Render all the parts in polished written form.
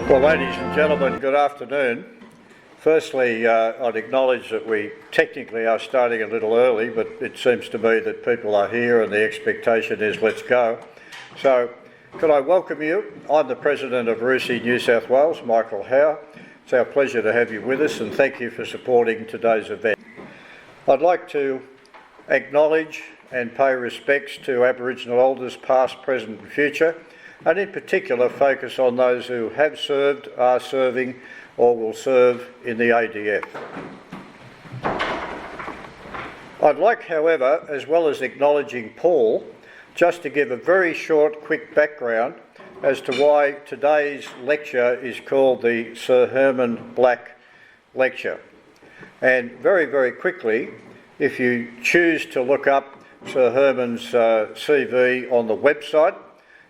Well, ladies and gentlemen, good afternoon. Firstly, I'd acknowledge that we technically are starting a little early, but it seems to me that people are here and the expectation is let's go. So, could I welcome you? I'm the President of RUSI New South Wales, Michael Howe. It's our pleasure to have you with us and thank you for supporting today's event. I'd like to acknowledge and pay respects to Aboriginal elders past, present and future, and in particular focus on those who have served, are serving or will serve in the ADF. I'd like, however, as well as acknowledging Paul, just to give a very short, quick background as to why today's lecture is called the Sir Hermann Black Lecture. And very, very quickly, if you choose to look up Sir Hermann's CV on the website,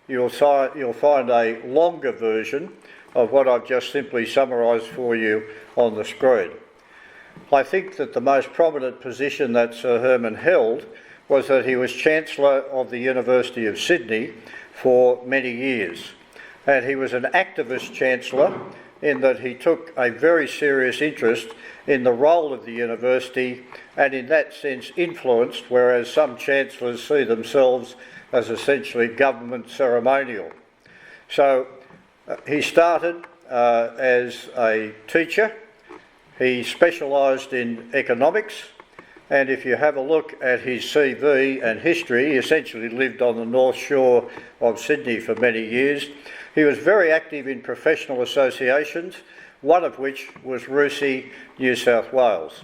you'll find a longer version of what I've just simply summarised for you on the screen. I think that the most prominent position that Sir Hermann held was that he was Chancellor of the University of Sydney for many years. And he was an activist Chancellor in that he took a very serious interest in the role of the university and in that sense influenced, whereas some Chancellors see themselves as essentially government ceremonial. So he started as a teacher. He specialised in economics, and if you have a look at his CV and history, he essentially lived on the North Shore of Sydney for many years. He was very active in professional associations, one of which was RUSI New South Wales.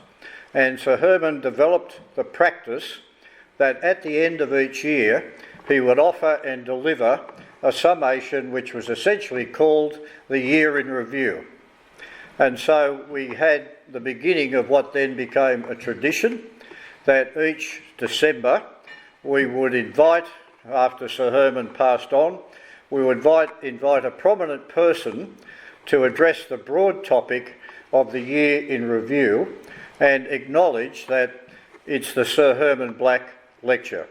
And Sir Hermann developed the practice that at the end of each year he would offer and deliver a summation which was essentially called the Year in Review. And so we had the beginning of what then became a tradition that each December we would invite, after Sir Hermann passed on, we would invite a prominent person to address the broad topic of the Year in Review and acknowledge that it's the Sir Hermann Black Lecture.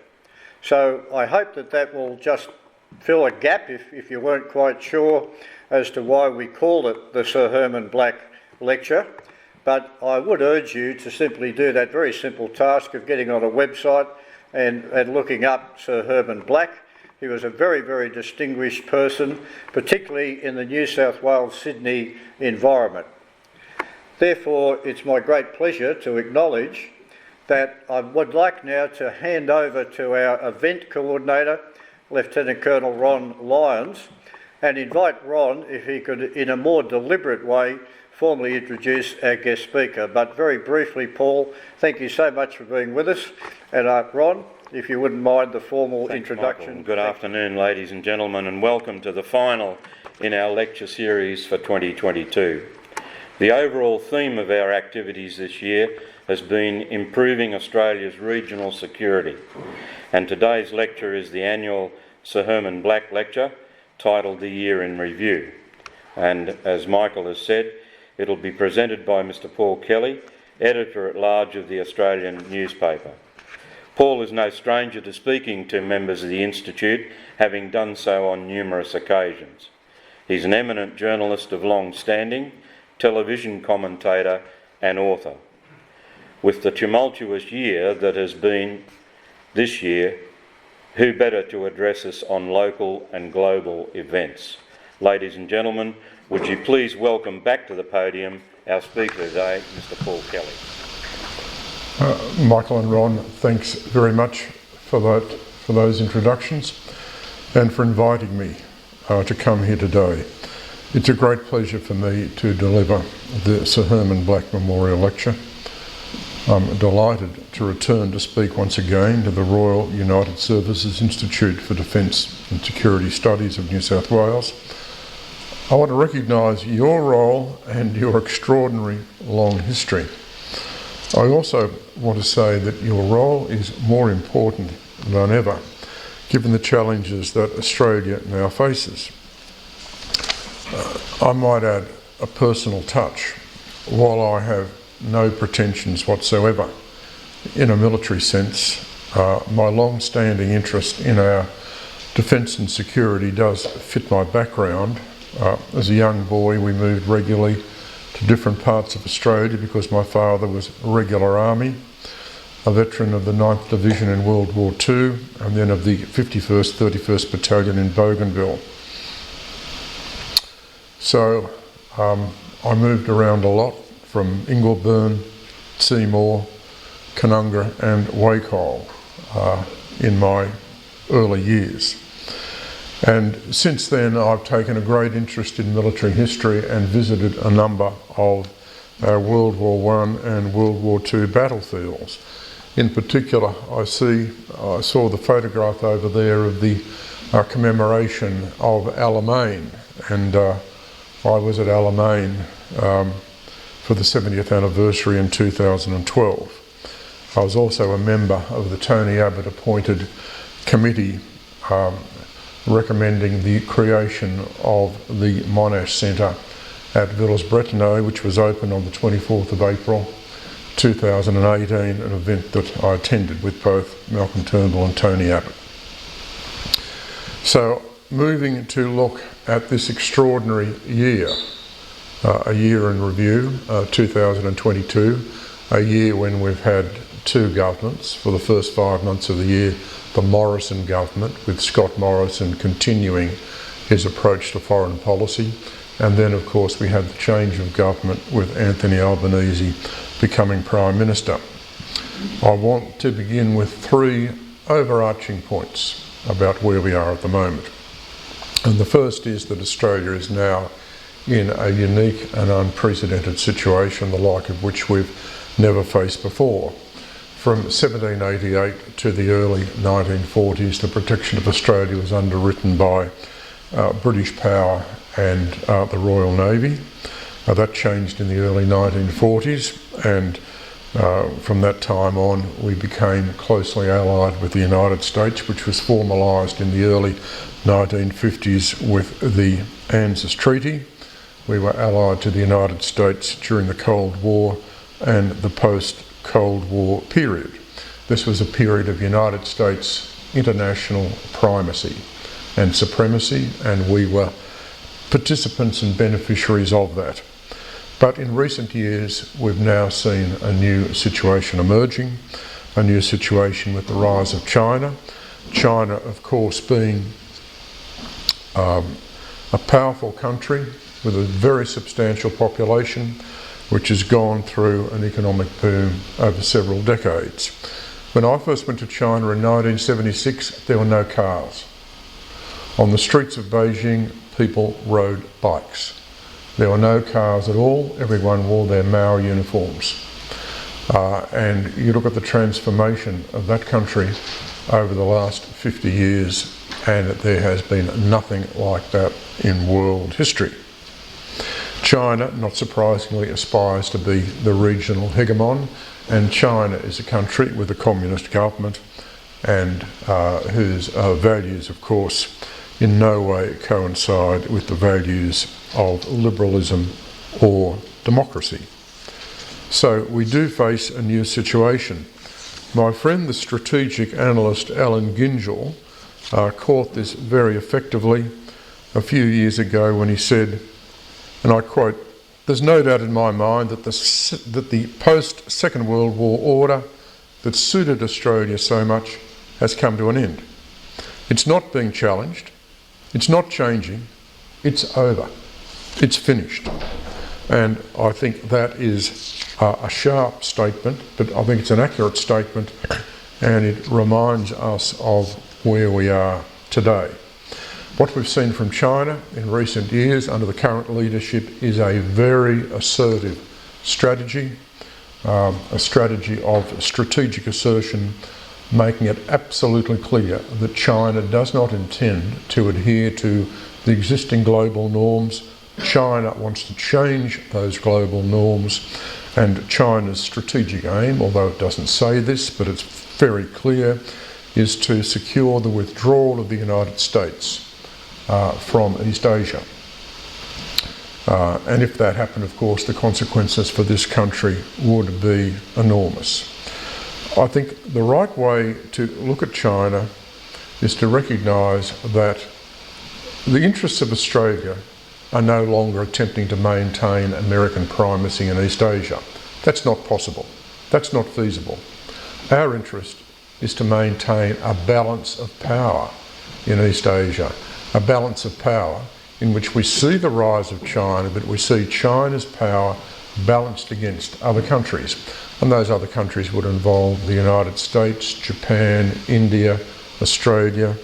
So I hope that that will just fill a gap if you weren't quite sure as to why we called it the Sir Hermann Black Lecture. But I would urge you to simply do that very simple task of getting on a website and looking up Sir Hermann Black. He was a very, very distinguished person, particularly in the New South Wales Sydney environment. Therefore, it's my great pleasure to acknowledge that I would like now to hand over to our event coordinator, Lieutenant Colonel Ron Lyons, and invite Ron, if he could, in a more deliberate way, formally introduce our guest speaker. But very briefly, Paul, thank you so much for being with us. And Ron, if you wouldn't mind the formal introduction. Michael. Good afternoon, ladies and gentlemen, and welcome to the final in our lecture series for 2022. The overall theme of our activities this year has been improving Australia's regional security, and today's lecture is the annual Sir Hermann Black Lecture, titled The Year in Review. And as Michael has said, it'll be presented by Mr. Paul Kelly, Editor-at-Large of the Australian newspaper. Paul is no stranger to speaking to members of the Institute, having done so on numerous occasions. He's an eminent journalist of long standing, television commentator and author. With the tumultuous year that has been this year, who better to address us on local and global events? Ladies and gentlemen, would you please welcome back to the podium our speaker today, Mr. Paul Kelly. Michael and Ron, thanks very much for those introductions and for inviting me to come here today. It's a great pleasure for me to deliver the Sir Hermann Black Memorial Lecture. I'm delighted to return to speak once again to the Royal United Services Institute for Defence and Security Studies of New South Wales. I want to recognise your role and your extraordinary long history. I also want to say that your role is more important than ever, given the challenges that Australia now faces. I might add a personal touch. While I have no pretensions whatsoever in a military sense, my long-standing interest in our defence and security does fit my background As a young boy, we moved regularly to different parts of Australia because my father was regular army, a veteran of the 9th Division in World War II, and then of the 51st 31st Battalion in Bougainville. So I moved around a lot from Ingleburn, Seymour, Canunga and Wacol in my early years. And since then I've taken a great interest in military history and visited a number of World War I and World War II battlefields. In particular, I saw the photograph over there of the commemoration of Alamein, and I was at Alamein for the 70th anniversary in 2012. I was also a member of the Tony Abbott appointed committee recommending the creation of the Monash Centre at Villers-Bretonneux, which was opened on the 24th of April 2018, an event that I attended with both Malcolm Turnbull and Tony Abbott. So, moving to look at this extraordinary year, a year in review, 2022, a year when we've had two governments. For the first 5 months of the year, the Morrison government, with Scott Morrison continuing his approach to foreign policy, and then of course we had the change of government with Anthony Albanese becoming Prime Minister. I want to begin with three overarching points about where we are at the moment. And the first is that Australia is now in a unique and unprecedented situation, the like of which we've never faced before. From 1788 to the early 1940s, the protection of Australia was underwritten by British power and the Royal Navy. That changed in the early 1940s, and from that time on we became closely allied with the United States, which was formalised in the early 1950s with the ANZUS Treaty. We were allied to the United States during the Cold War and the post-Cold War period. This was a period of United States international primacy and supremacy, and we were participants and beneficiaries of that. But in recent years we've now seen a new situation emerging, a new situation with the rise of China. China, of course, being a powerful country with a very substantial population, which has gone through an economic boom over several decades. When I first went to China in 1976, there were no cars. On the streets of Beijing, people rode bikes. There were no cars at all. Everyone wore their Mao uniforms. And you look at the transformation of that country over the last 50 years, and there has been nothing like that in world history. China, not surprisingly, aspires to be the regional hegemon, and China is a country with a communist government and whose values, of course, in no way coincide with the values of liberalism or democracy. So we do face a new situation. My friend, the strategic analyst Alan Gingell, caught this very effectively a few years ago when he said, and I quote, "There's no doubt in my mind that the post-Second World War order that suited Australia so much has come to an end. It's not being challenged, it's not changing, it's over, it's finished." And I think that is a sharp statement, but I think it's an accurate statement, and it reminds us of where we are today. What we've seen from China in recent years under the current leadership is a very assertive strategy, a strategy of strategic assertion, making it absolutely clear that China does not intend to adhere to the existing global norms. China wants to change those global norms, and China's strategic aim, although it doesn't say this, but it's very clear, is to secure the withdrawal of the United States from East Asia. And if that happened, of course, the consequences for this country would be enormous. I think the right way to look at China is to recognise that the interests of Australia are no longer attempting to maintain American primacy in East Asia. That's not possible. That's not feasible. Our interest is to maintain a balance of power in East Asia, a balance of power in which we see the rise of China, but we see China's power balanced against other countries. And those other countries would involve the United States, Japan, India, Australia,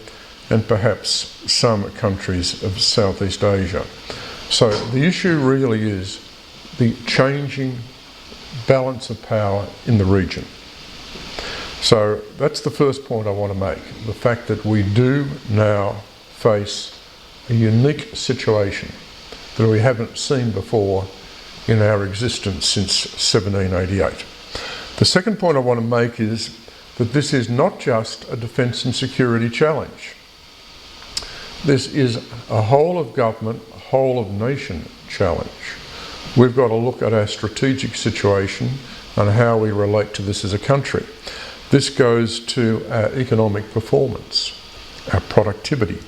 and perhaps some countries of Southeast Asia. So the issue really is the changing balance of power in the region. So that's the first point I want to make, the fact that we do now face a unique situation that we haven't seen before in our existence since 1788. The second point I want to make is that this is not just a defence and security challenge. This is a whole of government, whole of nation challenge. We've got to look at our strategic situation and how we relate to this as a country. This goes to our economic performance, our productivity,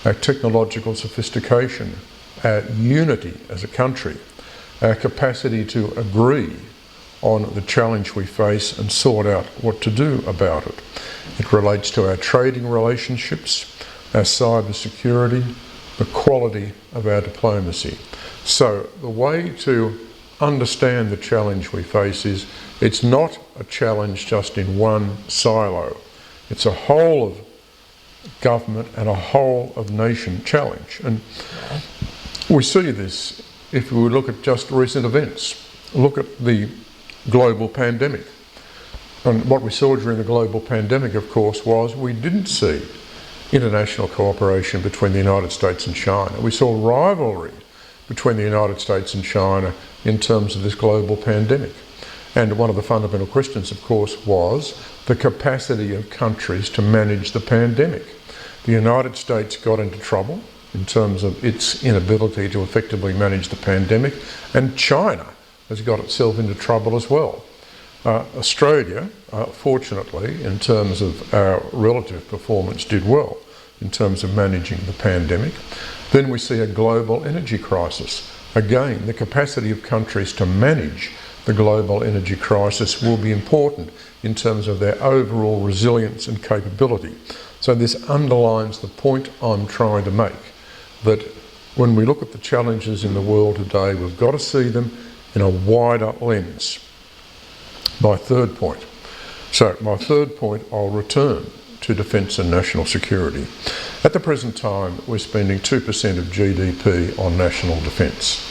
our technological sophistication, our unity as a country, our capacity to agree on the challenge we face and sort out what to do about it. It relates to our trading relationships, our cyber security, the quality of our diplomacy. So the way to understand the challenge we face is it's not a challenge just in one silo. It's a whole of government and a whole of nation challenge. And we see this if we look at just recent events. Look at the global pandemic. And what we saw during the global pandemic, of course, was we didn't see international cooperation between the United States and China. We saw rivalry between the United States and China in terms of this global pandemic. And one of the fundamental questions, of course, was the capacity of countries to manage the pandemic. The United States got into trouble in terms of its inability to effectively manage the pandemic, and China has got itself into trouble as well. Australia, fortunately, in terms of our relative performance, did well in terms of managing the pandemic. Then we see a global energy crisis. Again, the capacity of countries to manage the global energy crisis will be important in terms of their overall resilience and capability. So this underlines the point I'm trying to make, that when we look at the challenges in the world today, we've got to see them in a wider lens. My third point. So my third point, I'll return to defence and national security. At the present time, we're spending 2% of GDP on national defence.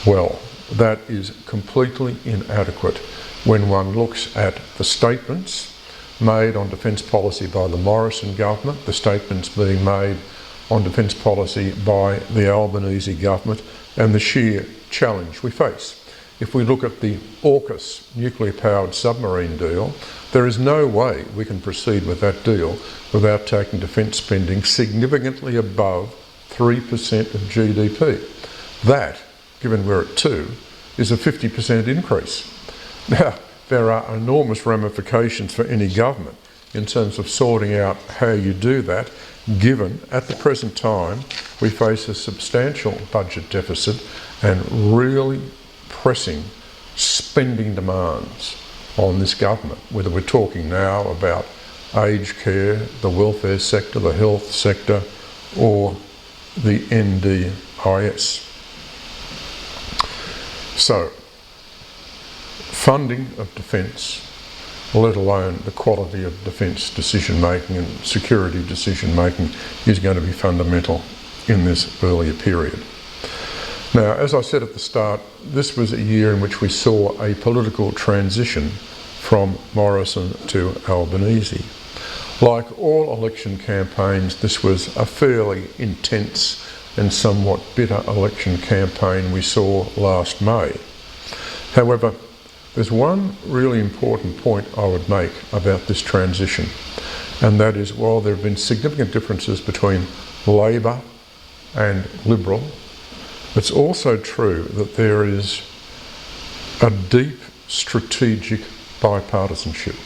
Well, that is completely inadequate when one looks at the statements made on defence policy by the Morrison government, the statements being made on defence policy by the Albanese government, and the sheer challenge we face. If we look at the AUKUS nuclear-powered submarine deal, there is no way we can proceed with that deal without taking defence spending significantly above 3% of GDP. That, given we're at 2%, is a 50% increase. Now, there are enormous ramifications for any government in terms of sorting out how you do that, given at the present time we face a substantial budget deficit and really pressing spending demands on this government, whether we're talking now about aged care, the welfare sector, the health sector, or the NDIS. So, funding of defence, let alone the quality of defence decision making and security decision making, is going to be fundamental in this earlier period. Now, as I said at the start, this was a year in which we saw a political transition from Morrison to Albanese. Like all election campaigns, this was a fairly intense and somewhat bitter election campaign we saw last May. However, there's one really important point I would make about this transition, and that is, while there have been significant differences between Labor and Liberal, it's also true that there is a deep strategic bipartisanship,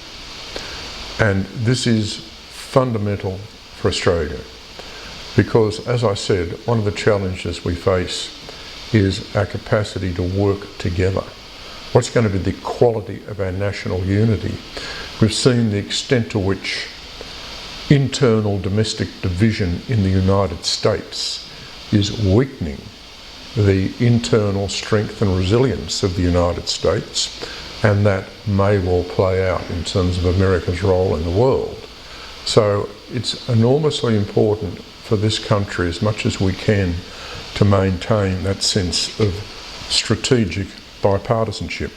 and this is fundamental for Australia. Because, as I said, one of the challenges we face is our capacity to work together. What's going to be the quality of our national unity? We've seen the extent to which internal domestic division in the United States is weakening the internal strength and resilience of the United States, and that may well play out in terms of America's role in the world. So it's enormously important for this country, as much as we can, to maintain that sense of strategic bipartisanship.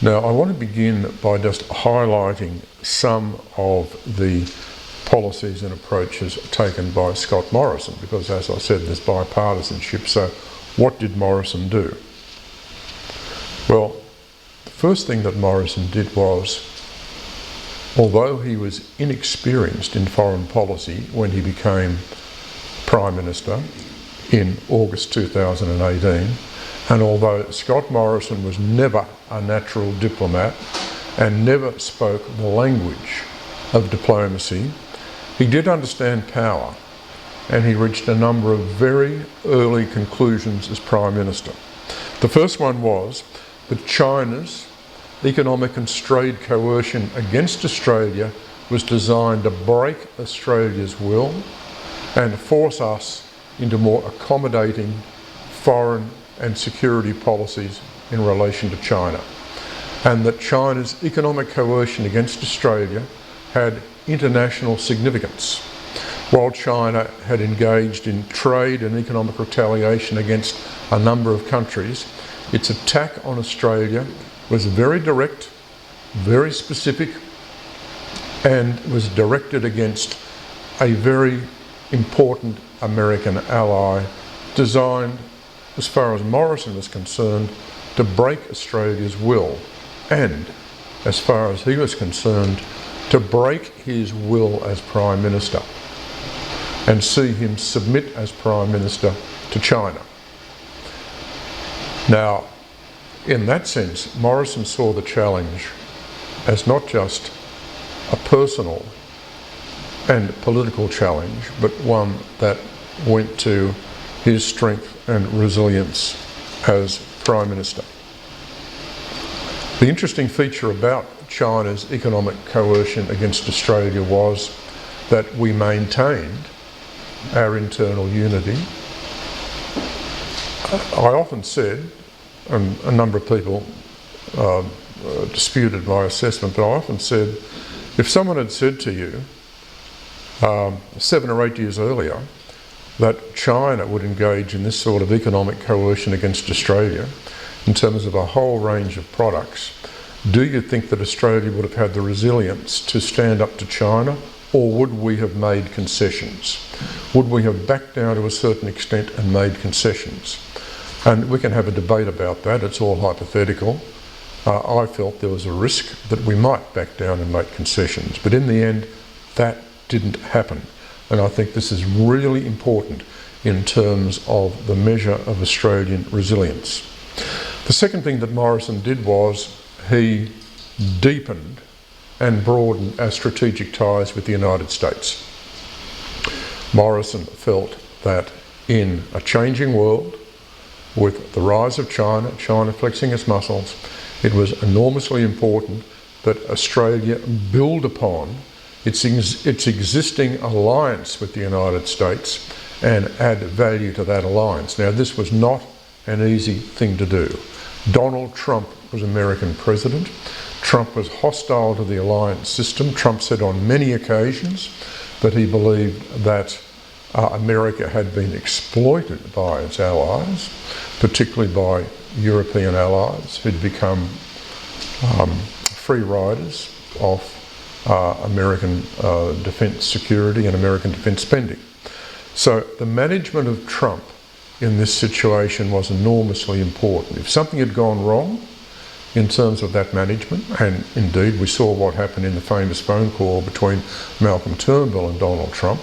Now, I want to begin by just highlighting some of the policies and approaches taken by Scott Morrison, because, as I said, there's bipartisanship. So what did Morrison do? Well, the first thing that Morrison did was, although he was inexperienced in foreign policy when he became Prime Minister in August 2018, and although Scott Morrison was never a natural diplomat and never spoke the language of diplomacy, he did understand power, and he reached a number of very early conclusions as Prime Minister. The first one was that China's economic and trade coercion against Australia was designed to break Australia's will and force us into more accommodating foreign and security policies in relation to China, and that China's economic coercion against Australia had international significance. While China had engaged in trade and economic retaliation against a number of countries, its attack on Australia was very direct, very specific, and was directed against a very important American ally, designed, as far as Morrison was concerned, to break Australia's will, and, as far as he was concerned, to break his will as Prime Minister and see him submit as Prime Minister to China. Now, in that sense, Morrison saw the challenge as not just a personal and political challenge, but one that went to his strength and resilience as Prime Minister. The interesting feature about China's economic coercion against Australia was that we maintained our internal unity. I often said, and a number of people disputed my assessment, but I often said, if someone had said to you 7 or 8 years earlier that China would engage in this sort of economic coercion against Australia in terms of a whole range of products, do you think that Australia would have had the resilience to stand up to China, or would we have made concessions? Would we have backed down to a certain extent and made concessions? And we can have a debate about that, it's all hypothetical. I felt there was a risk that we might back down and make concessions, but in the end that didn't happen. And I think this is really important in terms of the measure of Australian resilience. The second thing that Morrison did was he deepened and broadened our strategic ties with the United States. Morrison felt that in a changing world, with the rise of China, China flexing its muscles, it was enormously important that Australia build upon its existing alliance with the United States and add value to that alliance. Now, this was not an easy thing to do. Donald Trump was American president. Trump was hostile to the alliance system. Trump said on many occasions that he believed that America had been exploited by its allies, particularly by European allies who'd become free riders of American defence security and American defence spending. So the management of Trump in this situation was enormously important. If something had gone wrong in terms of that management, and indeed we saw what happened in the famous phone call between Malcolm Turnbull and Donald Trump,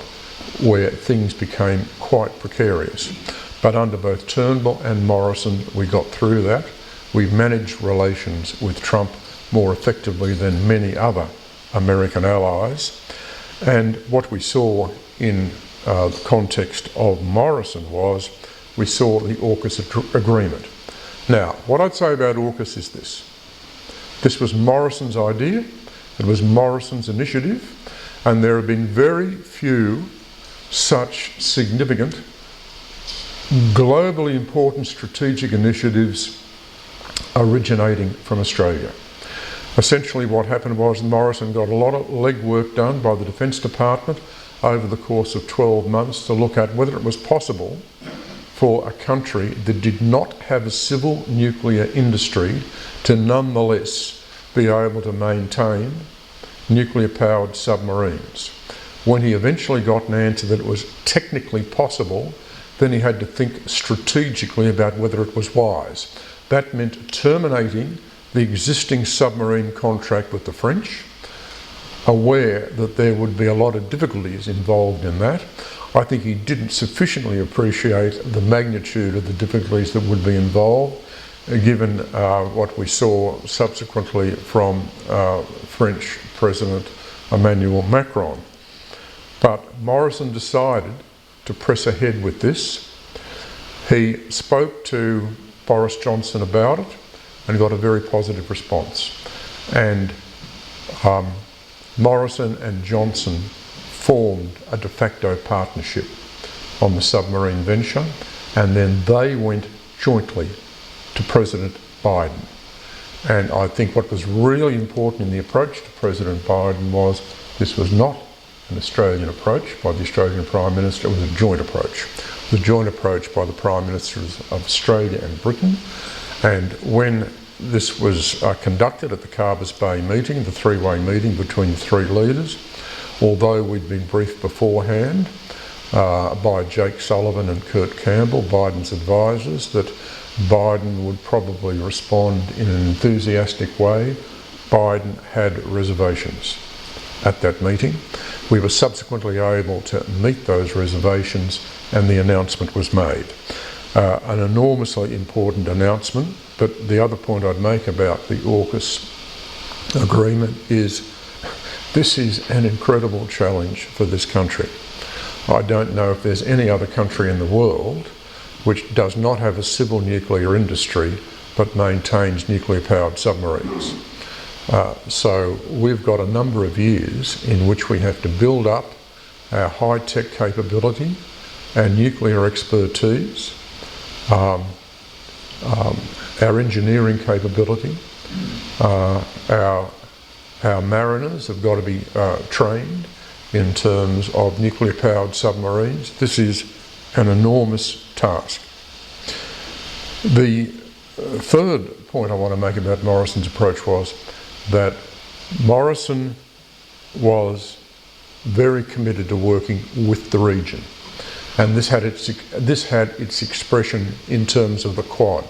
where things became quite precarious. But under both Turnbull and Morrison, we got through that. We managed relations with Trump more effectively than many other American allies. And what we saw in the context of Morrison was we saw the AUKUS agreement. Now, what I'd say about AUKUS is this. This was Morrison's idea, it was Morrison's initiative, and there have been very few such significant, globally important strategic initiatives originating from Australia. Essentially what happened was Morrison got a lot of legwork done by the Defence Department over the course of 12 months to look at whether it was possible for a country that did not have a civil nuclear industry to nonetheless be able to maintain nuclear-powered submarines. When he eventually got an answer that it was technically possible, then he had to think strategically about whether it was wise. That meant terminating the existing submarine contract with the French, aware that there would be a lot of difficulties involved in that. I think he didn't sufficiently appreciate the magnitude of the difficulties that would be involved, given what we saw subsequently from French President Emmanuel Macron. But Morrison decided to press ahead with this. He spoke to Boris Johnson about it and got a very positive response. And Morrison and Johnson formed a de facto partnership on the submarine venture, and then they went jointly to President Biden. And I think what was really important in the approach to President Biden was this was not an Australian approach by the Australian Prime Minister, it was a joint approach. The joint approach by the Prime Ministers of Australia and Britain. And when this was conducted at the Carbis Bay meeting, the three-way meeting between the three leaders, although we'd been briefed beforehand by Jake Sullivan and Kurt Campbell, Biden's advisors, that Biden would probably respond in an enthusiastic way, Biden had reservations at that meeting. We were subsequently able to meet those reservations and the announcement was made. An enormously important announcement, but the other point I'd make about the AUKUS agreement is this is an incredible challenge for this country. I don't know if there's any other country in the world which does not have a civil nuclear industry but maintains nuclear-powered submarines. So we've got a number of years in which we have to build up our high-tech capability, our nuclear expertise, our engineering capability, our mariners have got to be trained in terms of nuclear-powered submarines. This is an enormous task. The third point I want to make about Morrison's approach was that Morrison was very committed to working with the region, and this had its expression in terms of the Quad,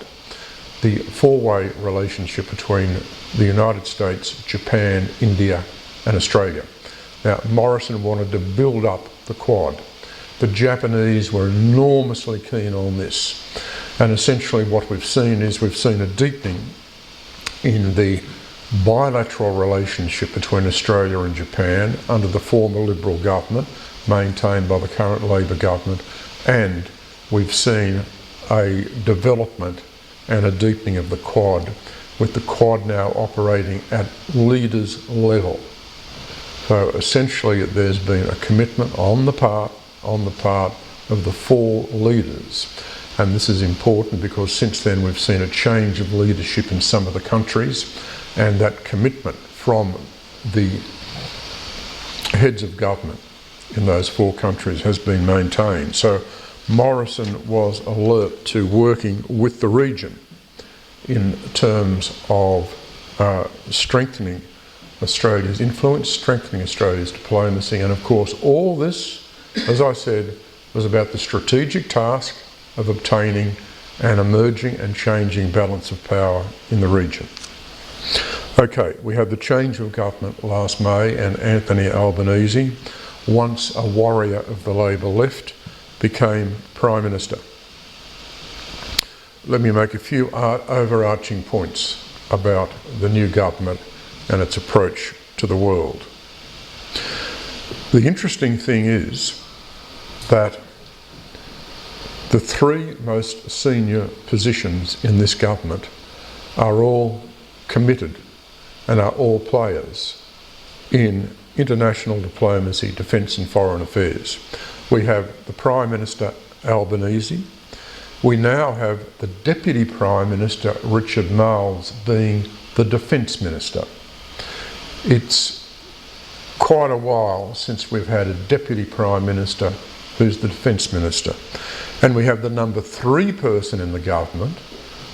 the four-way relationship between the United States, Japan, India and Australia. Now, Morrison wanted to build up the Quad. The Japanese were enormously keen on this, and essentially what we've seen is we've seen a deepening in the bilateral relationship between Australia and Japan under the former Liberal government, maintained by the current Labor government, and we've seen a development and a deepening of the Quad, with the Quad now operating at leaders level. So essentially there's been a commitment on the part of the four leaders, and this is important because since then we've seen a change of leadership in some of the countries, and that commitment from the heads of government in those four countries has been maintained. So Morrison was alert to working with the region in terms of strengthening Australia's influence, strengthening Australia's diplomacy, and of course all this, as I said, was about the strategic task of obtaining an emerging and changing balance of power in the region. Okay, we had the change of government last May, and Anthony Albanese, once a warrior of the Labor left, became Prime Minister. Let me make a few overarching points about the new government and its approach to the world. The interesting thing is that the three most senior positions in this government are all committed and are all players in international diplomacy, defence and foreign affairs. We have the Prime Minister Albanese. We now have the Deputy Prime Minister Richard Marles being the Defence Minister. It's quite a while since we've had a Deputy Prime Minister who's the Defence Minister. And we have the number 3 person in the government,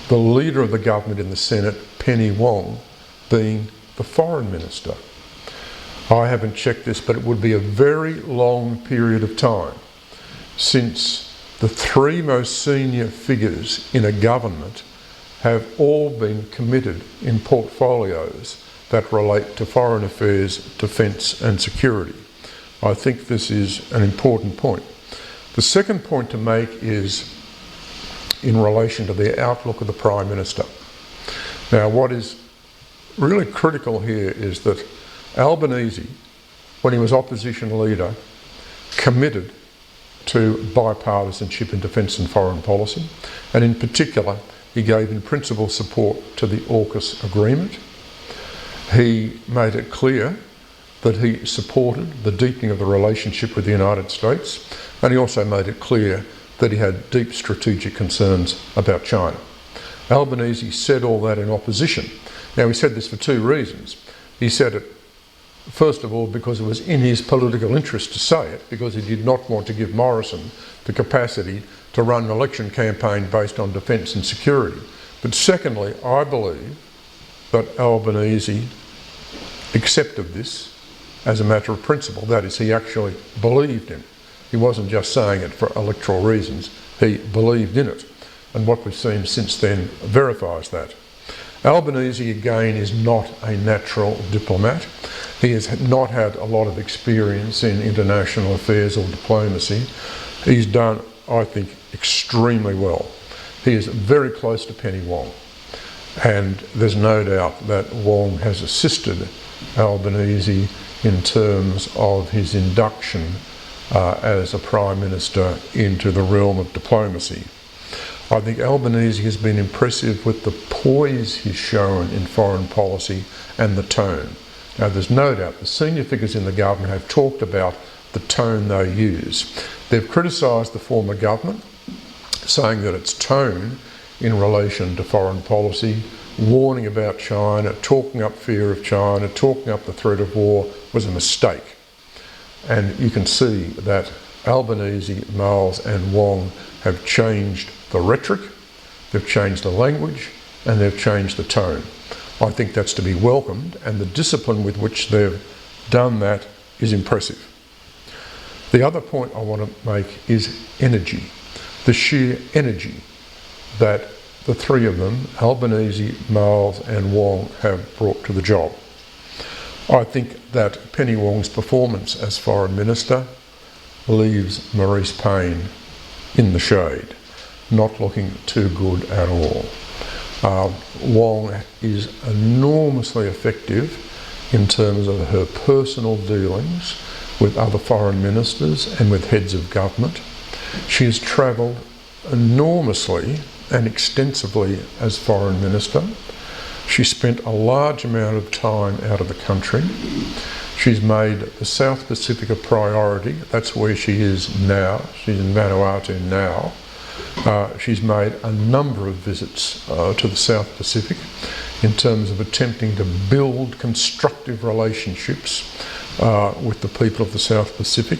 the Leader of the government in the Senate, Penny Wong, being the Foreign Minister. I haven't checked this, but it would be a very long period of time since the 3 most senior figures in a government have all been committed in portfolios that relate to foreign affairs, defence and security. I think this is an important point. The second point to make is in relation to the outlook of the Prime Minister. Now, what is really critical here is that Albanese, when he was opposition leader, committed to bipartisanship in defence and foreign policy, and in particular, he gave in principle support to the AUKUS agreement. He made it clear that he supported the deepening of the relationship with the United States, and he also made it clear that he had deep strategic concerns about China. Albanese said all that in opposition. Now, he said this for 2 reasons. He said it, first of all, because it was in his political interest to say it, because he did not want to give Morrison the capacity to run an election campaign based on defence and security. But secondly, I believe that Albanese accepted this as a matter of principle. That is, he actually believed in it. He wasn't just saying it for electoral reasons, he believed in it. And what we've seen since then verifies that. Albanese, again, is not a natural diplomat. He has not had a lot of experience in international affairs or diplomacy. He's done, I think, extremely well. He is very close to Penny Wong. And there's no doubt that Wong has assisted Albanese in terms of his induction as a Prime Minister into the realm of diplomacy. I think Albanese has been impressive with the poise he's shown in foreign policy and the tone. Now, there's no doubt the senior figures in the government have talked about the tone they use. They've criticised the former government, saying that its tone in relation to foreign policy, warning about China, talking up fear of China, talking up the threat of war, was a mistake. And you can see that Albanese, Marles and Wong have changed the rhetoric, they've changed the language, and they've changed the tone. I think that's to be welcomed, and the discipline with which they've done that is impressive. The other point I want to make is energy, the sheer energy that the 3 of them, Albanese, Marles and Wong, have brought to the job. I think that Penny Wong's performance as Foreign Minister leaves Maurice Payne in the shade, not looking too good at all. Wong is enormously effective in terms of her personal dealings with other foreign ministers and with heads of government. She has travelled enormously and extensively as Foreign Minister. She spent a large amount of time out of the country. She's made the South Pacific a priority. That's where she is now. She's in Vanuatu now. She's made a number of visits to the South Pacific in terms of attempting to build constructive relationships with the people of the South Pacific.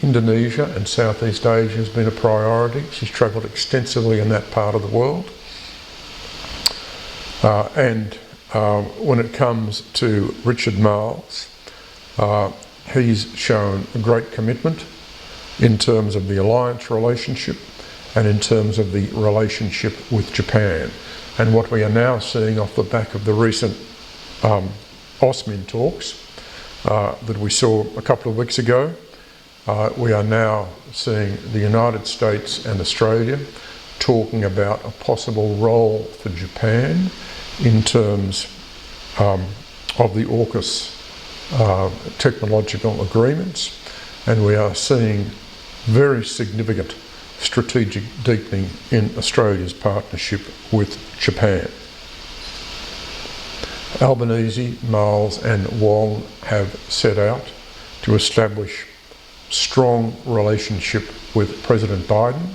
Indonesia and Southeast Asia has been a priority. She's travelled extensively in that part of the world. And when it comes to Richard Marles, he's shown a great commitment in terms of the alliance relationship and in terms of the relationship with Japan. And what we are now seeing off the back of the recent OSMIN talks that we saw a couple of weeks ago, we are now seeing the United States and Australia talking about a possible role for Japan in terms of the AUKUS technological agreements. and we are seeing very significant strategic deepening in Australia's partnership with Japan. Albanese, Miles and Wong have set out to establish strong relationship with President Biden,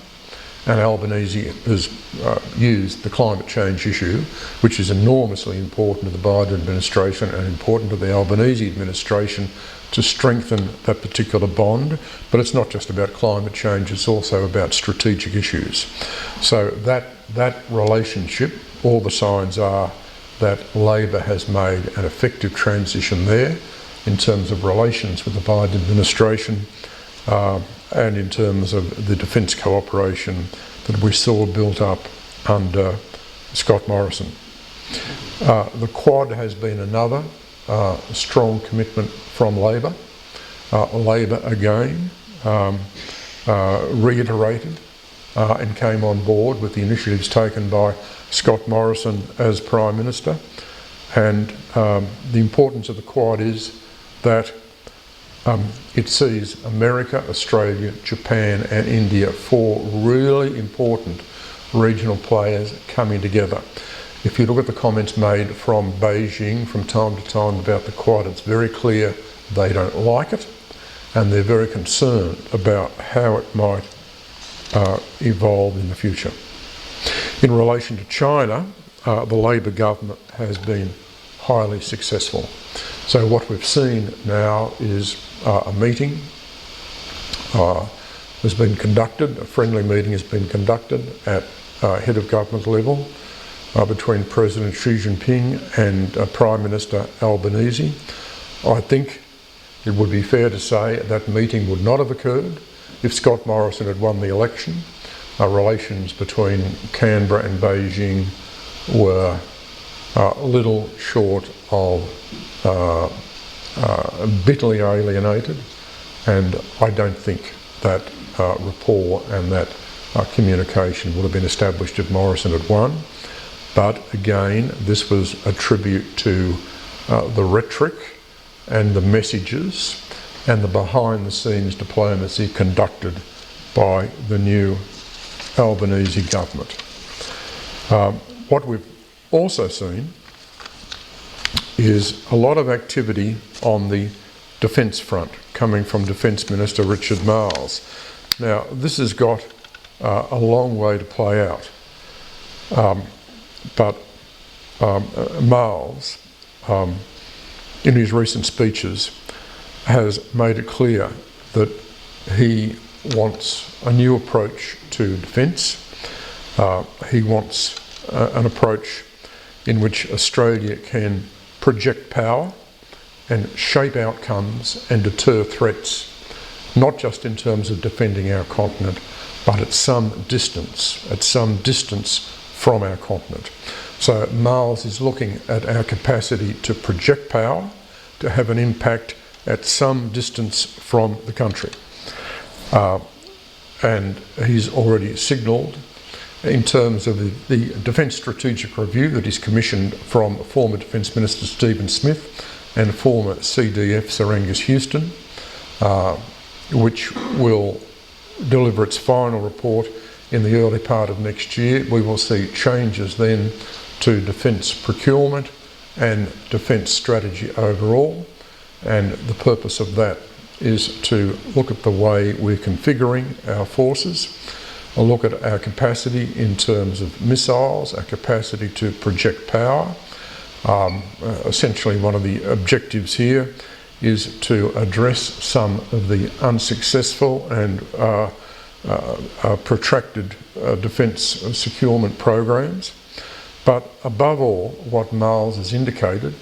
and Albanese has used the climate change issue, which is enormously important to the Biden administration and important to the Albanese administration, to strengthen that particular bond. But it's not just about climate change, it's also about strategic issues. So that relationship, all the signs are that Labor has made an effective transition there in terms of relations with the Biden administration, and in terms of the defence cooperation that we saw built up under Scott Morrison. The Quad has been another strong commitment from Labor. Labor again reiterated and came on board with the initiatives taken by Scott Morrison as Prime Minister. And the importance of the Quad is that it sees America, Australia, Japan and India, four really important regional players coming together. If you look at the comments made from Beijing from time to time about the Quad, it's very clear they don't like it, and they're very concerned about how it might evolve in the future. In relation to China, the Labor government has been highly successful. So what we've seen now is a meeting has been conducted, a friendly meeting has been conducted at head of government level between President Xi Jinping and Prime Minister Albanese. I think it would be fair to say that meeting would not have occurred if Scott Morrison had won the election. Relations between Canberra and Beijing were little short of bitterly alienated, and I don't think that rapport and that communication would have been established if Morrison had won. But again, this was a tribute to the rhetoric and the messages and the behind-the-scenes diplomacy conducted by the new Albanese government. What we've also seen is a lot of activity on the defence front coming from Defence Minister Richard Marles. Now, this has got a long way to play out, but Marles, in his recent speeches, has made it clear that he wants a new approach to defence. He wants an approach in which Australia can project power and shape outcomes and deter threats, not just in terms of defending our continent, but at some distance from our continent. So Marles is looking at our capacity to project power, to have an impact at some distance from the country. And he's already signalled in terms of the Defence Strategic Review that is commissioned from former Defence Minister Stephen Smith and former CDF Sir Angus Houston, which will deliver its final report in the early part of next year. We will see changes then to defence procurement and defence strategy overall, and the purpose of that is to look at the way we're configuring our forces, a look at our capacity in terms of missiles, our capacity to project power. Essentially, one of the objectives here is to address some of the unsuccessful and protracted defence securement programs. But above all, what Marles has indicated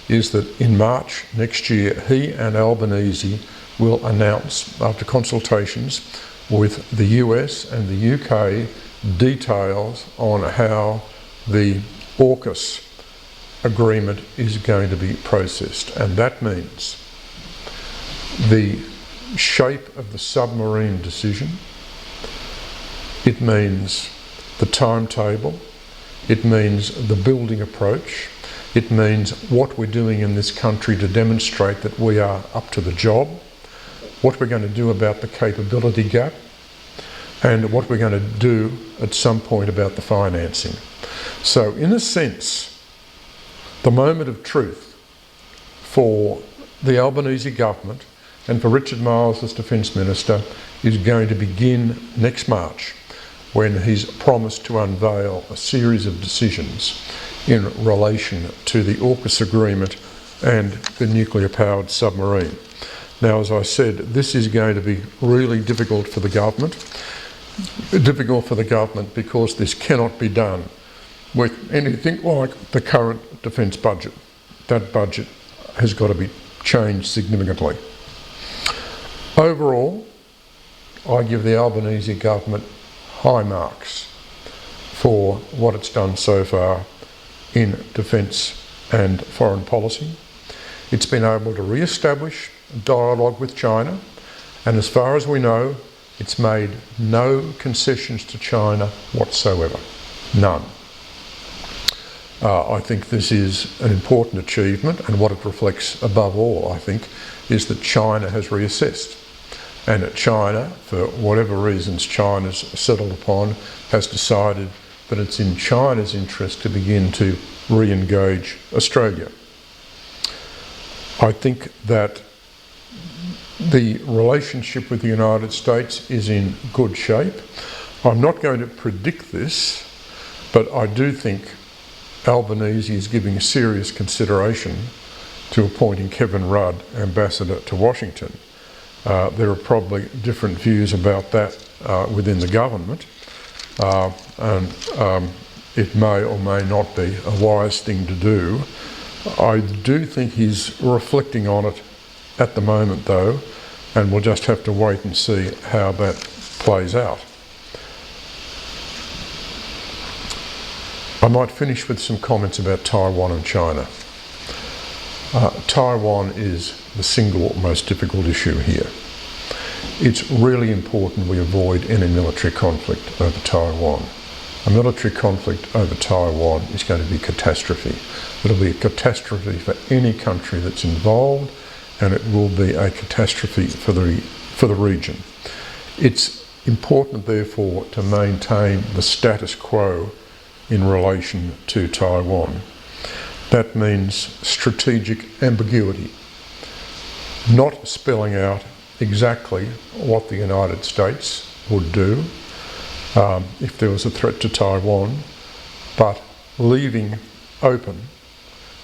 is that in March next year, he and Albanese will announce, after consultations with the US and the UK, details on how the AUKUS agreement is going to be processed. And that means the shape of the submarine decision, it means the timetable, it means the building approach, it means what we're doing in this country to demonstrate that we are up to the job, what we're going to do about the capability gap, and what we're going to do at some point about the financing. So in a sense, the moment of truth for the Albanese government and for Richard Marles as Defence Minister is going to begin next March, when he's promised to unveil a series of decisions in relation to the AUKUS agreement and the nuclear-powered submarine. Now, as I said, this is going to be really difficult for the government. Difficult for the government because this cannot be done with anything like the current defence budget. That budget has got to be changed significantly. Overall, I give the Albanese government high marks for what it's done so far in defence and foreign policy. It's been able to re-establish dialogue with China, and as far as we know, it's made no concessions to China whatsoever. None. I think this is an important achievement, and what it reflects above all, I think, is that China has reassessed. And that China, for whatever reasons China's settled upon, has decided that it's in China's interest to begin to re-engage Australia. I think that the relationship with the United States is in good shape. I'm not going to predict this, but I do think Albanese is giving serious consideration to appointing Kevin Rudd ambassador to Washington. There are probably different views about that within the government, and it may or may not be a wise thing to do. I do think he's reflecting on it at the moment, though, and we'll just have to wait and see how that plays out. I might finish with some comments about Taiwan and China. Taiwan is the single most difficult issue here. It's really important we avoid any military conflict over Taiwan. A military conflict over Taiwan is going to be a catastrophe. It'll be a catastrophe for any country that's involved, and it will be a catastrophe for the region. It's important, therefore, to maintain the status quo in relation to Taiwan. That means strategic ambiguity, not spelling out exactly what the United States would do if there was a threat to Taiwan, but leaving open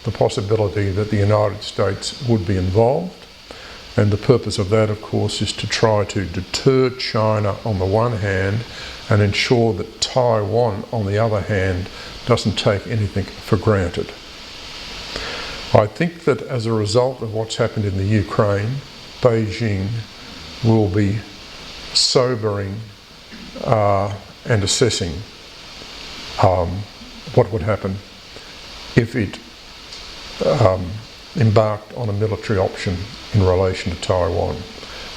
the possibility that the United States would be involved. And the purpose of that, of course, is to try to deter China on the one hand and ensure that Taiwan, on the other hand, doesn't take anything for granted. I think that as a result of what's happened in the Ukraine, Beijing will be sobering and assessing what would happen if it embarked on a military option in relation to Taiwan.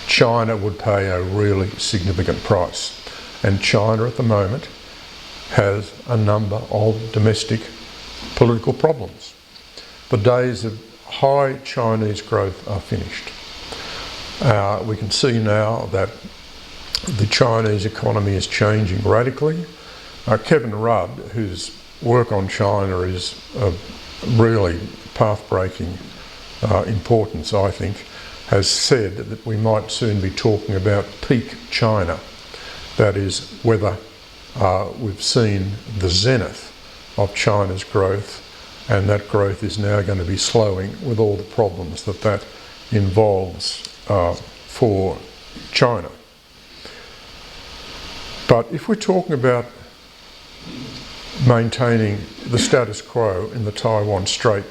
China would pay a really significant price, and China at the moment has a number of domestic political problems. The days of high Chinese growth are finished. We can see now that the Chinese economy is changing radically. Kevin Rudd, whose work on China is really path-breaking importance, I think, has said that we might soon be talking about peak China. That is, whether we've seen the zenith of China's growth, and that growth is now going to be slowing with all the problems that that involves for China. But if we're talking about maintaining the status quo in the Taiwan Strait,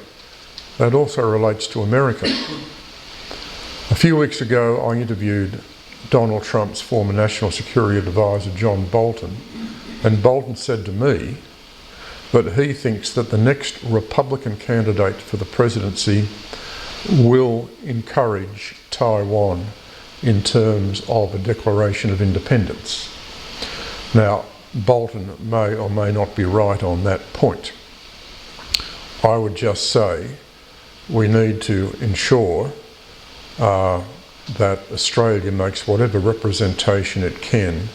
that also relates to America. A few weeks ago, I interviewed Donald Trump's former National Security Advisor, John Bolton, and Bolton said to me that he thinks that the next Republican candidate for the presidency will encourage Taiwan in terms of a declaration of independence. Now, Bolton may or may not be right on that point. I would just say we need to ensure that Australia makes whatever representation it can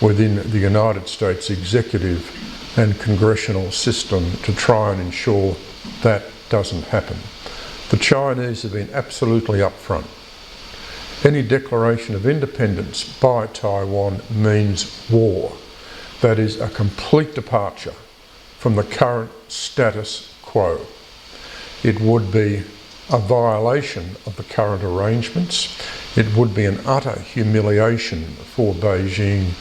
within the United States executive and congressional system to try and ensure that doesn't happen. The Chinese have been absolutely upfront. Any declaration of independence by Taiwan means war. That is a complete departure from the current status quo. It would be a violation of the current arrangements. It would be an utter humiliation for Beijing,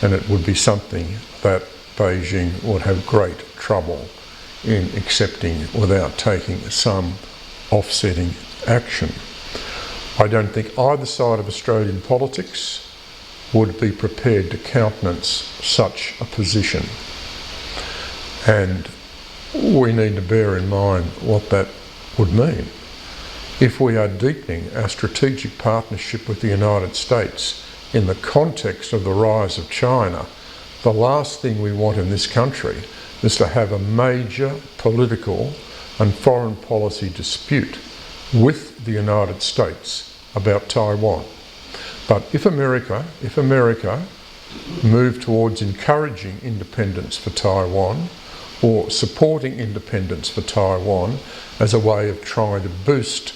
and it would be something that Beijing would have great trouble in accepting without taking some offsetting action. I don't think either side of Australian politics would be prepared to countenance such a position. And we need to bear in mind what that would mean. If we are deepening our strategic partnership with the United States in the context of the rise of China, the last thing we want in this country is to have a major political and foreign policy dispute with the United States about Taiwan. But if America moved towards encouraging independence for Taiwan or supporting independence for Taiwan as a way of trying to boost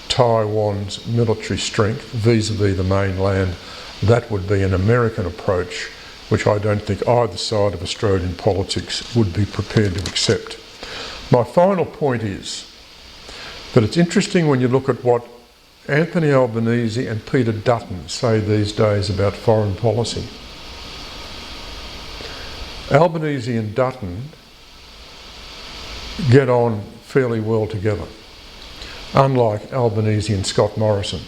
Taiwan's military strength vis-a-vis the mainland, that would be an American approach which I don't think either side of Australian politics would be prepared to accept. My final point is that it's interesting when you look at what Anthony Albanese and Peter Dutton say these days about foreign policy. Albanese and Dutton get on fairly well together, unlike Albanese and Scott Morrison.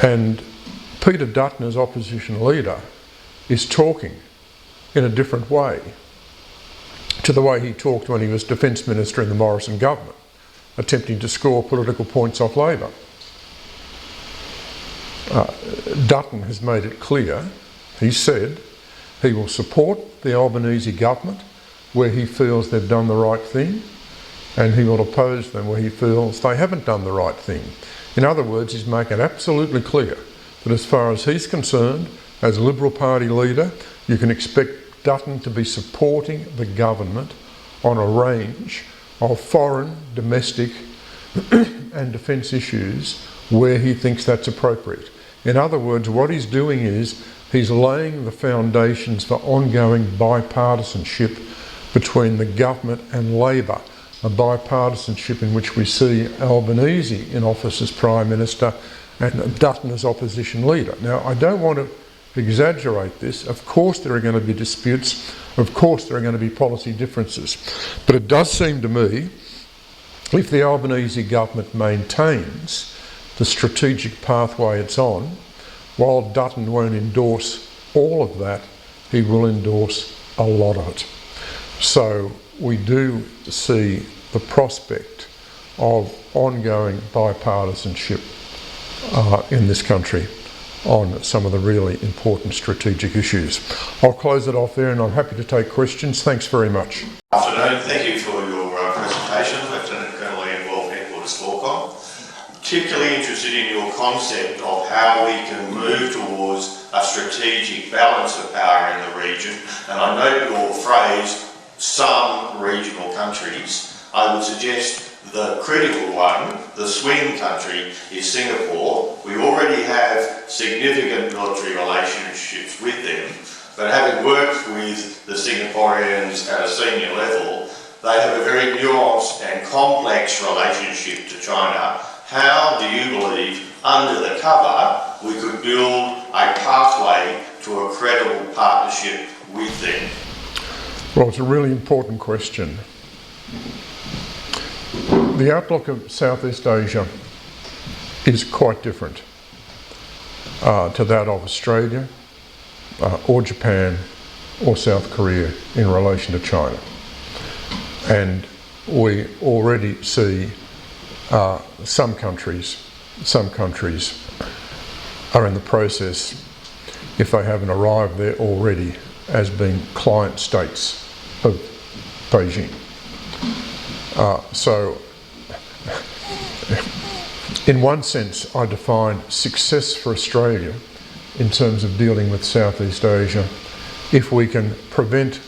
And Peter Dutton, as opposition leader, is talking in a different way to the way he talked when he was Defence Minister in the Morrison government, attempting to score political points off Labor. Dutton has made it clear, he said, he will support the Albanese government where he feels they've done the right thing, and he will oppose them where he feels they haven't done the right thing. In other words, he's making absolutely clear that as far as he's concerned, as Liberal Party leader, you can expect Dutton to be supporting the government on a range of foreign, domestic and defence issues where he thinks that's appropriate. In other words, what he's doing is he's laying the foundations for ongoing bipartisanship between the government and Labor, a bipartisanship in which we see Albanese in office as Prime Minister and Dutton as opposition leader. Now, I don't want to exaggerate this. Of course there are going to be disputes, of course there are going to be policy differences, but it does seem to me if the Albanese government maintains the strategic pathway it's on, while Dutton won't endorse all of that, he will endorse a lot of it. So we do see the prospect of ongoing bipartisanship in this country on some of the really important strategic issues. I'll close it off there and I'm happy to take questions. Thanks very much. Afternoon. Thank you for your presentation, Lieutenant Colonel Ian Wolfe, Headquarters Forcon. Particularly interested in your concept of how we can move towards a strategic balance of power in the region, and I note your phrase, some regional countries. I would suggest the critical one, the swing country, is Singapore. We already have significant military relationships with them, but having worked with the Singaporeans at a senior level, they have a very nuanced and complex relationship to China. How do you believe, under the cover, we could build a pathway to a credible partnership with them? Well, it's a really important question. The outlook of Southeast Asia is quite different to that of Australia or Japan or South Korea in relation to China. And we already see some countries are in the process, if they haven't arrived there already, as being client states of Beijing. So In one sense, I define success for Australia in terms of dealing with Southeast Asia if we can prevent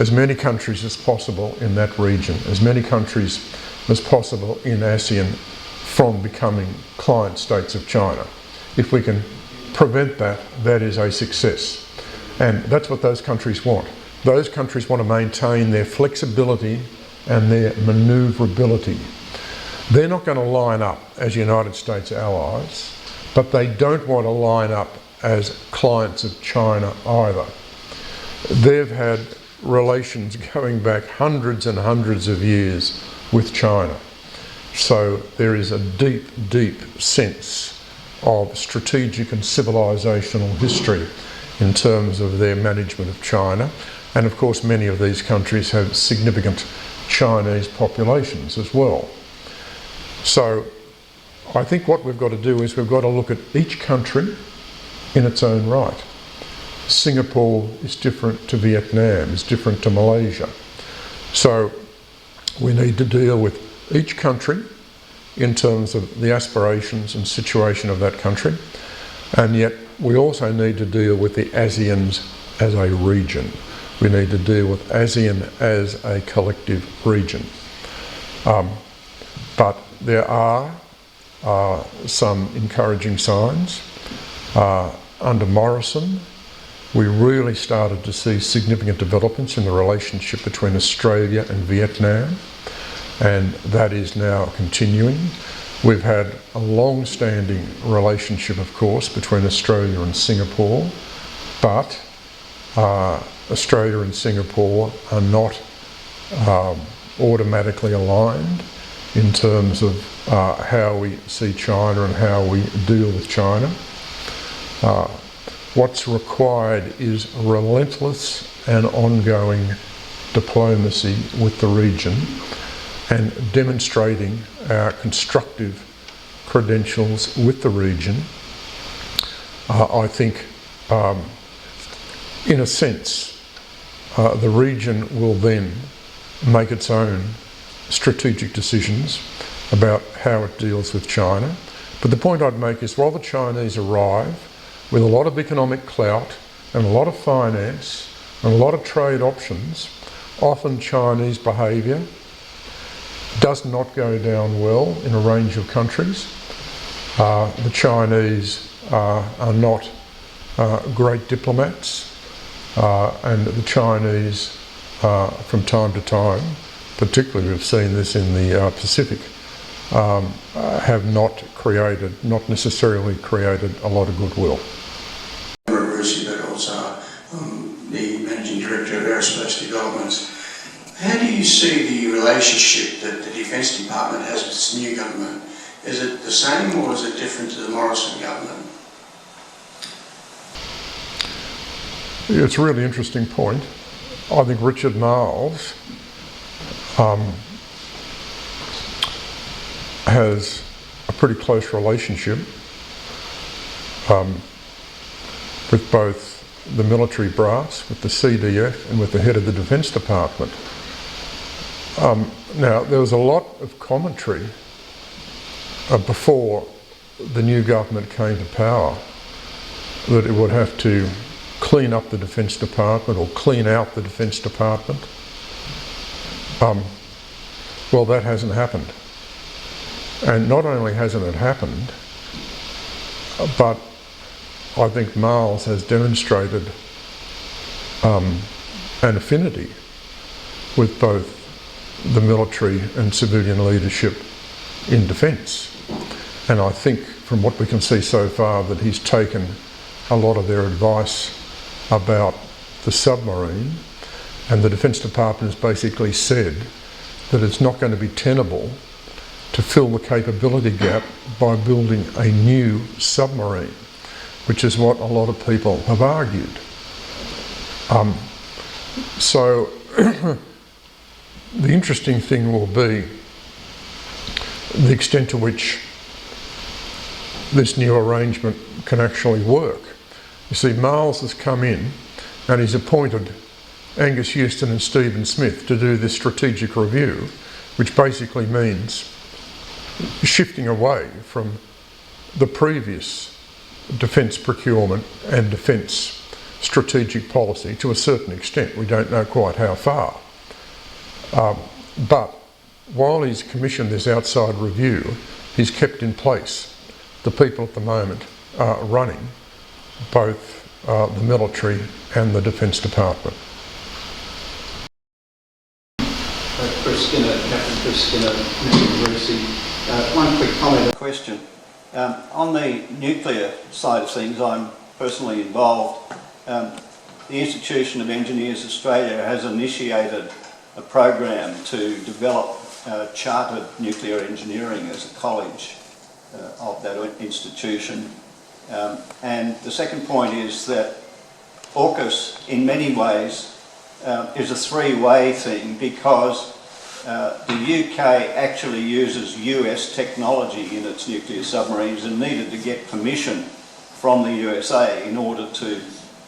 as many countries as possible in that region, as many countries as possible in ASEAN from becoming client states of China. If we can prevent that, that is a success. And that's what those countries want. Those countries want to maintain their flexibility and their manoeuvrability. They're not going to line up as United States allies, but they don't want to line up as clients of China either. They've had relations going back hundreds and hundreds of years with China. So there is a deep, deep sense of strategic and civilizational history in terms of their management of China. And of course, many of these countries have significant Chinese populations as well. So I think what we've got to do is we've got to look at each country in its own right. Singapore is different to Vietnam, is different to Malaysia. So we need to deal with each country in terms of the aspirations and situation of that country, and yet we also need to deal with the ASEANs as a region. We need to deal with ASEAN as a collective region. But there are some encouraging signs. Under Morrison, we really started to see significant developments in the relationship between Australia and Vietnam, and that is now continuing. We've had a long-standing relationship, of course, between Australia and Singapore, but Australia and Singapore are not automatically aligned in terms of how we see China and how we deal with China. What's required is relentless and ongoing diplomacy with the region and demonstrating our constructive credentials with the region. I think, in a sense, the region will then make its own strategic decisions about how it deals with China. But the point I'd make is while the Chinese arrive with a lot of economic clout and a lot of finance and a lot of trade options, often Chinese behaviour does not go down well in a range of countries. The Chinese are not great diplomats, and the Chinese from time to time, particularly we've seen this in the Pacific, have not necessarily created a lot of goodwill. But also the Managing Director of Aerospace Developments. How do you see the relationship that the Defence Department has with its new government? Is it the same or is it different to the Morrison government? It's a really interesting point. I think Richard Marles has a pretty close relationship with both the military brass, with the CDF and with the head of the Defence Department. Now, there was a lot of commentary before the new government came to power that it would have to clean up the Defence Department or clean out the Defence Department. Well, that hasn't happened. And not only hasn't it happened, but I think Marles has demonstrated an affinity with both the military and civilian leadership in defence. And I think from what we can see so far that he's taken a lot of their advice about the submarine, and the Defence Department has basically said that it's not going to be tenable to fill the capability gap by building a new submarine, which is what a lot of people have argued. So the interesting thing will be the extent to which this new arrangement can actually work. You see, Marles has come in and he's appointed Angus Houston and Stephen Smith to do this strategic review, which basically means shifting away from the previous defence procurement and defence strategic policy to a certain extent. We don't know quite how far. But while he's commissioned this outside review, he's kept in place the people at the moment running both the military and the Defence Department. Chris Skinner, Captain Chris Skinner, Mr. Brucey. One quick comment. Question. On the nuclear side of things, I'm personally involved. The Institution of Engineers Australia has initiated a program to develop chartered nuclear engineering as a college of that institution. And the second point is that AUKUS in many ways is a three-way thing, because the UK actually uses US technology in its nuclear submarines and needed to get permission from the USA in order to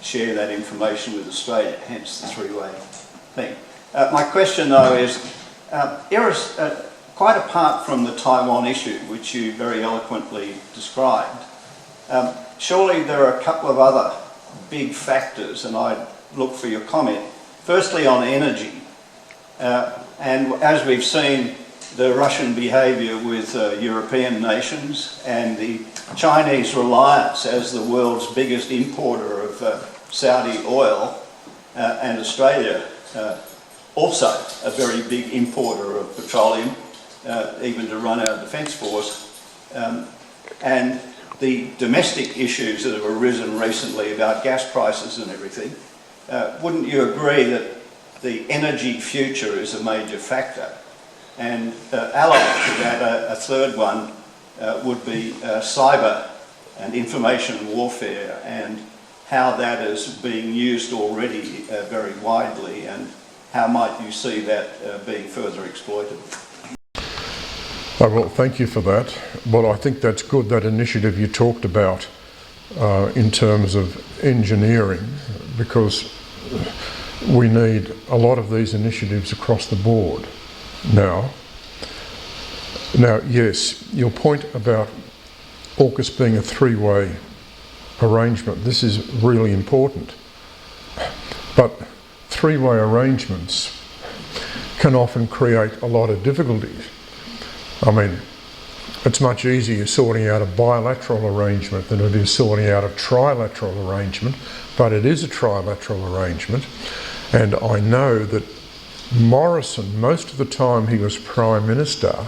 share that information with Australia, hence the three-way thing. My question though is, quite apart from the Taiwan issue, which you very eloquently described, surely there are a couple of other big factors, and I'd look for your comment. Firstly, on energy, and as we've seen the Russian behaviour with European nations and the Chinese reliance as the world's biggest importer of Saudi oil, and Australia also a very big importer of petroleum, even to run our defence force, and the domestic issues that have arisen recently about gas prices and everything. Wouldn't you agree that the energy future is a major factor? And allied to that, a third one would be cyber and information warfare, and how that is being used already very widely, and how might you see that being further exploited? Well, thank you for that. Well, I think that's good, that initiative you talked about in terms of engineering, because we need a lot of these initiatives across the board now. Now, yes, your point about AUKUS being a three-way arrangement, this is really important. But three-way arrangements can often create a lot of difficulties. I mean, it's much easier sorting out a bilateral arrangement than it is sorting out a trilateral arrangement, but it is a trilateral arrangement. And I know that Morrison, most of the time he was Prime Minister,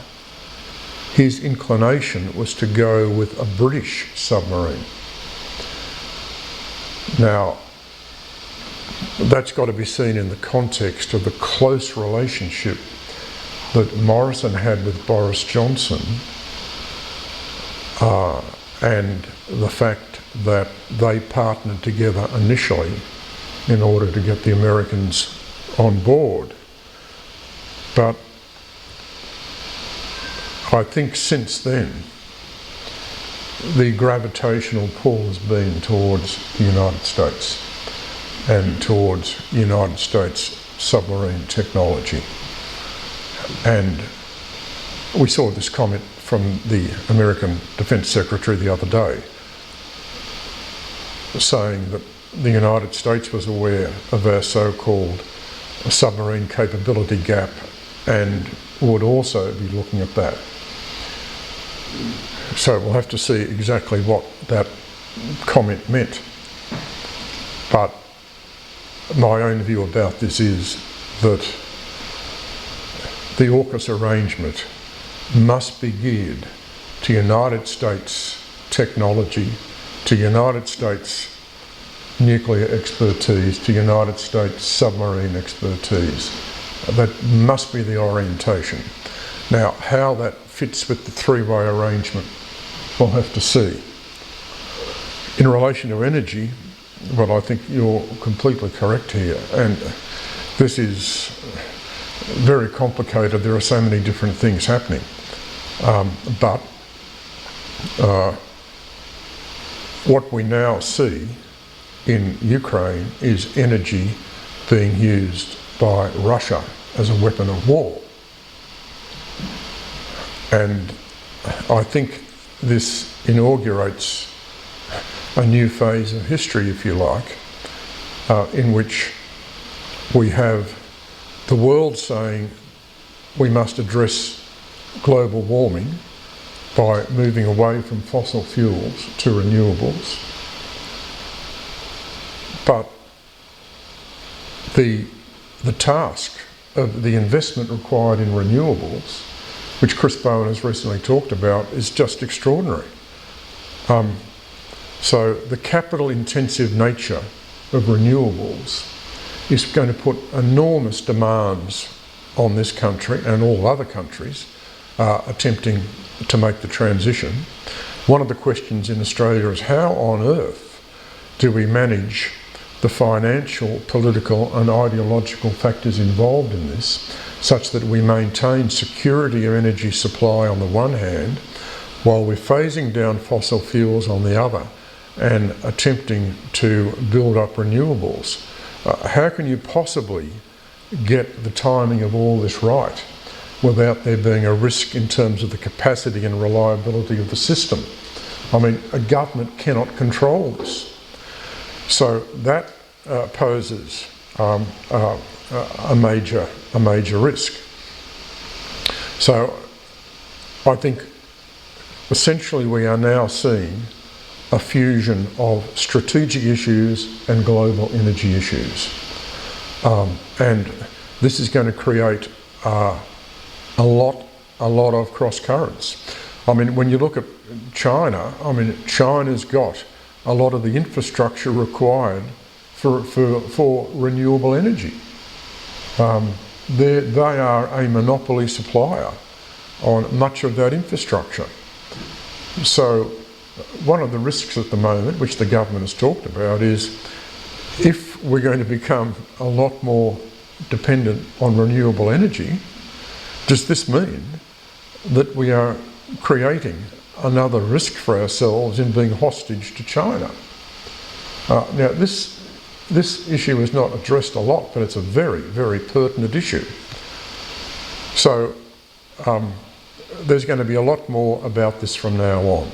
his inclination was to go with a British submarine. Now, that's got to be seen in the context of the close relationship that Morrison had with Boris Johnson, and the fact that they partnered together initially in order to get the Americans on board. But I think since then, the gravitational pull has been towards the United States and towards United States submarine technology. And we saw this comment from the American Defence Secretary the other day, saying that the United States was aware of our so-called submarine capability gap and would also be looking at that. So we'll have to see exactly what that comment meant. But my own view about this is that the AUKUS arrangement must be geared to United States technology, to United States nuclear expertise, to United States submarine expertise. That must be the orientation. Now, how that fits with the three-way arrangement, we'll have to see. In relation to energy, well, I think you're completely correct here, and this is very complicated. There are so many different things happening. But what we now see in Ukraine is energy being used by Russia as a weapon of war. And I think this inaugurates a new phase of history, if you like, in which we have the world saying we must address global warming by moving away from fossil fuels to renewables. But the task of the investment required in renewables, which Chris Bowen has recently talked about, is just extraordinary. So the capital intensive nature of renewables is going to put enormous demands on this country and all other countries attempting to make the transition. One of the questions in Australia is how on earth do we manage the financial, political and ideological factors involved in this such that we maintain security of energy supply on the one hand while we're phasing down fossil fuels on the other and attempting to build up renewables. How can you possibly get the timing of all this right without there being a risk in terms of the capacity and reliability of the system? I mean, a government cannot control this. So that poses a major risk. So I think essentially we are now seeing a fusion of strategic issues and global energy issues. And this is going to create a lot of cross currents. I mean, when you look at China, I mean, China's got a lot of the infrastructure required for renewable energy. They are a monopoly supplier on much of that infrastructure. So one of the risks at the moment, which the government has talked about, is if we're going to become a lot more dependent on renewable energy, does this mean that we are creating another risk for ourselves in being hostage to China? Now, this issue is not addressed a lot, but it's a very, very pertinent issue. So there's going to be a lot more about this from now on.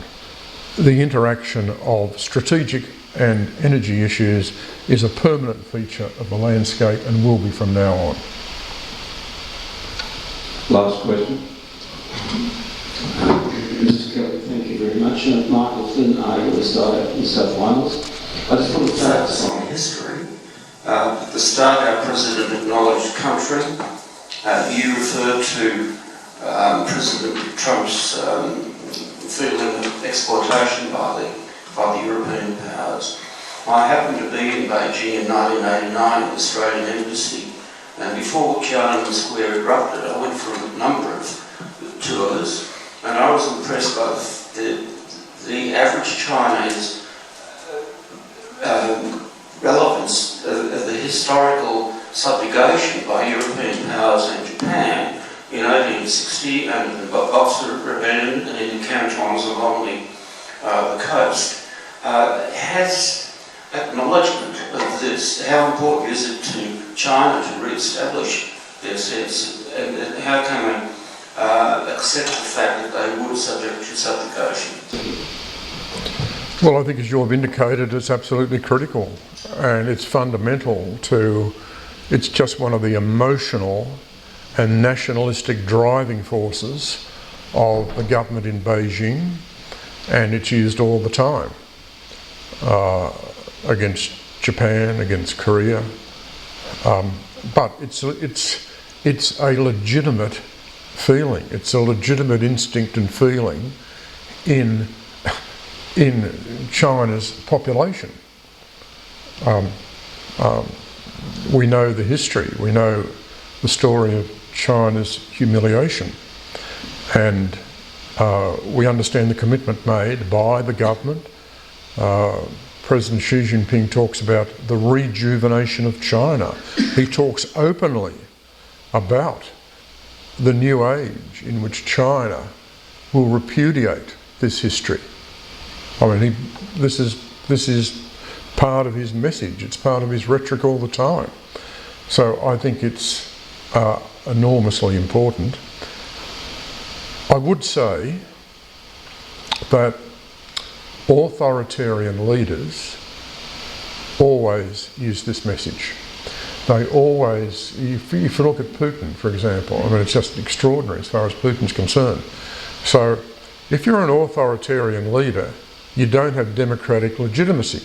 The interaction of strategic and energy issues is a permanent feature of the landscape and will be from now on. Last question. Mr. Kelly, thank you very much. Michael Flynn, Argus in South Wales. I just want to focus on history. At the start, our President acknowledged country. You referred to President Trump's feeling of exploitation by the European powers. I happened to be in Beijing in 1989 at the Australian Embassy, and before Tiananmen Square erupted, I went for a number of tours, and I was impressed by the average Chinese relevance of the historical subjugation by European powers and Japan in 1860 and the Boxer Rebellion and in the cantons along the coast. Has acknowledgement of this, how important is it to China to re-establish their sense, and how can they accept the fact that they would subject to subjugation? Well, I think as you've indicated, it's absolutely critical, and it's fundamental to, it's just one of the emotional and nationalistic driving forces of the government in Beijing, and it's used all the time against Japan, against Korea, but it's a legitimate feeling. It's a legitimate instinct and feeling in China's population. We know the history. We know the story of China's humiliation, and we understand the commitment made by the government. President Xi Jinping talks about the rejuvenation of China. He talks openly about the new age in which China will repudiate this history. I mean, this is part of his message. It's part of his rhetoric all the time. So I think it's enormously important. I would say that authoritarian leaders always use this message. They always, if you look at Putin, for example, I mean, it's just extraordinary as far as Putin's concerned. So if you're an authoritarian leader, you don't have democratic legitimacy.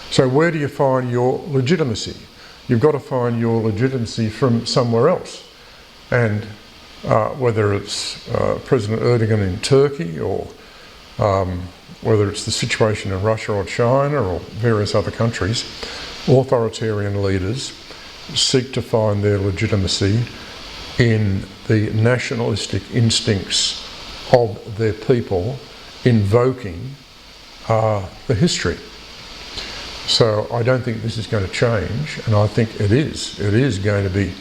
So where do you find your legitimacy? You've got to find your legitimacy from somewhere else. And whether it's President Erdogan in Turkey, or whether it's the situation in Russia or China or various other countries, authoritarian leaders seek to find their legitimacy in the nationalistic instincts of their people, invoking the history. So I don't think this is going to change, and I think it is. It is going to be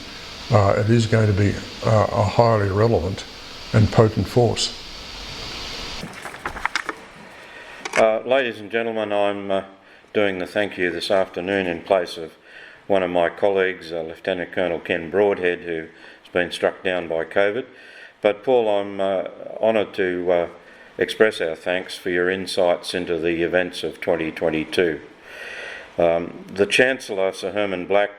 a highly relevant and potent force. Ladies and gentlemen, I'm doing the thank you this afternoon in place of one of my colleagues, Lieutenant Colonel Ken Broadhead, who's been struck down by COVID. But Paul, I'm honoured to express our thanks for your insights into the events of 2022. The Chancellor, Sir Hermann Black,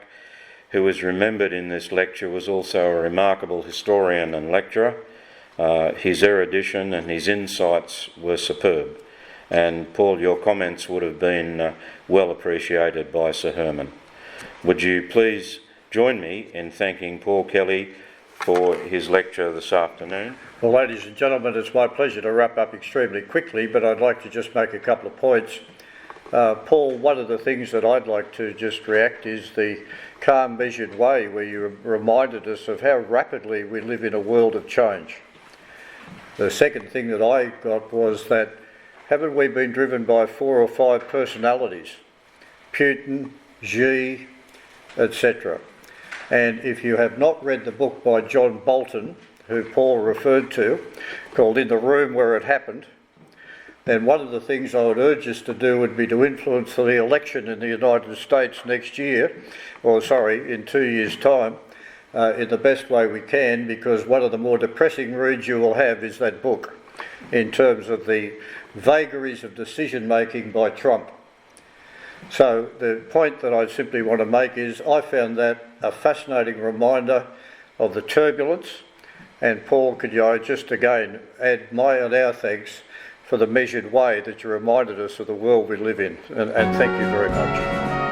who is remembered in this lecture, was also a remarkable historian and lecturer. His erudition and his insights were superb. And Paul, your comments would have been well appreciated by Sir Hermann. Would you please join me in thanking Paul Kelly for his lecture this afternoon? Well, ladies and gentlemen, it's my pleasure to wrap up extremely quickly, but I'd like to just make a couple of points. Paul, one of the things that I'd like to just react is the calm, measured way where you reminded us of how rapidly we live in a world of change. The second thing that I got was that haven't we been driven by 4 or 5 personalities? Putin, Xi, etc. And if you have not read the book by John Bolton, who Paul referred to, called In the Room Where It Happened, then one of the things I would urge us to do would be to influence the election in the United States next year, in 2 years' time, in the best way we can, because one of the more depressing reads you will have is that book, in terms of the vagaries of decision making by Trump. So the point that I simply want to make is I found that a fascinating reminder of the turbulence, and Paul, could I just again add my and our thanks for the measured way that you reminded us of the world we live in, and thank you very much.